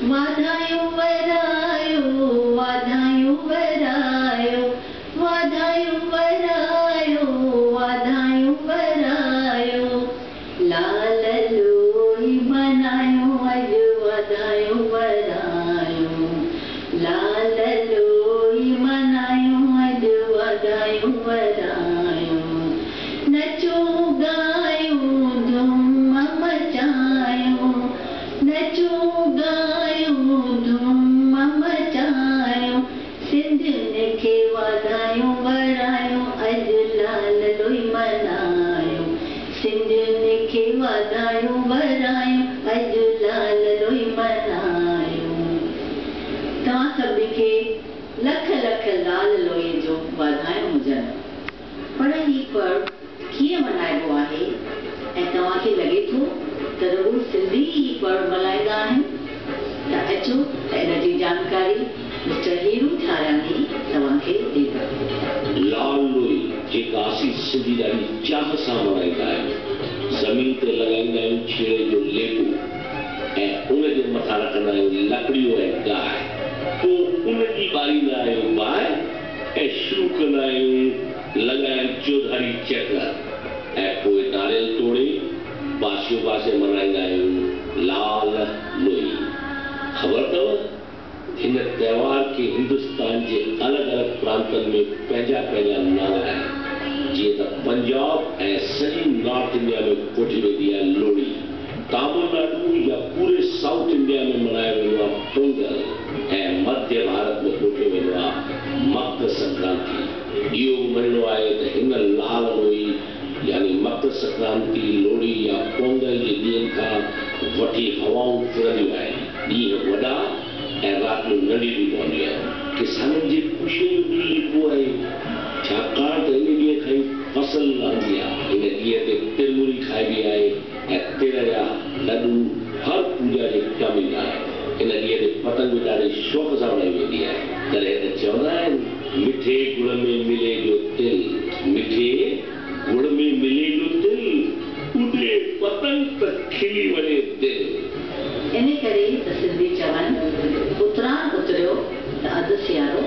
वाधायूं वरायो वाधायूं वरायो वाधायूं वरायो वाधायूं वरायो लाल लोई मनायो अॼु वाधायूं वरायो लाल लोई मनायो अॼु वाधायूं वरायो नचो गायो धूम मचायो नचो गायो धूम मचायो सिंधियुनि खे वाधायूं वरायो अॼु लाल लोई मनायो सिंधियुनि खे वाधायूं वरायो अॼु लाल लोई मनायो तव्हां सभिनी खे लख लख लाल लोई जो वाधायूं हुजनि पर ही पर्व कीअं मल्हाइबो आहे ऐं तव्हांखे लॻे थो त रुॻो सिंधी ही पर्व मल्हाईंदा आहिनि त अचो त इन जी जानकारी मिस्टर हीरू ठारानी तव्हांखे ॾींदा लाल लोई जेका असीं सिंधी ॾाढी चाह सां मल्हाईंदा आहियूं ज़मीन ते लॻाईंदा आहियूं छेणे जो लेपो ऐं उन जे मथां रखंदा आहियूं लकड़ियूं ऐं गाहि पोइ उन जी ॿारींदा आहियूं बाहि ऐं शुरू कंदा आहियूं लॻाइण चौधारी चक्र ऐं पोइ नारियल तोड़े पासे पासे मल्हाईंदा आहियूं लाल लोई ख़बर अथव हिन त्योहार खे हिंदुस्तान जे अलॻि अलॻि प्रांतनि में पंहिंजा पंहिंजा नाला आहिनि जीअं त पंजाब ऐं सॼी नॉर्थ इंडिया में कोठी वेंदी आहे लोहड़ी तमिलनाडु या पूरे साउथ इंडिया में मल्हायो वेंदो आहे पोंगल ऐं मध्य भारत में कोठियो वेंदो आहे मकर संक्रांति इहो महीनो आहे त हिन लाल लोई यानी मकर संक्रांति लोहड़ी या पोंगल जे ॾींहंनि खां वठी हवाऊं फिरंदियूं आहिनि ॾींहं वॾा ऐं राति जो नंढी बि पवंदी आहे किसाननि जी ख़ुशीअ जो ॾींहुं लिखिबो आहे छाकाणि त इन ॾींहं खां ई फसल लहंदी आहे इन ॾींहं ते तिरमूरी खाइबी आहे ऐं तिर जा लॾूं हर पूॼा जे कमु ईंदा आहिनि इन ॾींहं ते पतंग बि ॾाढे शौक़ सां उॾाई वेंदी आहे तॾहिं त चवंदा आहिनि मिठे गुड़ में मिले जो तिल मिठे गुड़ में मिले जो तिल उॾे पतंग त खिली वञे दिल इन करे त सिंधी चवनि उतराण उतरियो त अधु सियारो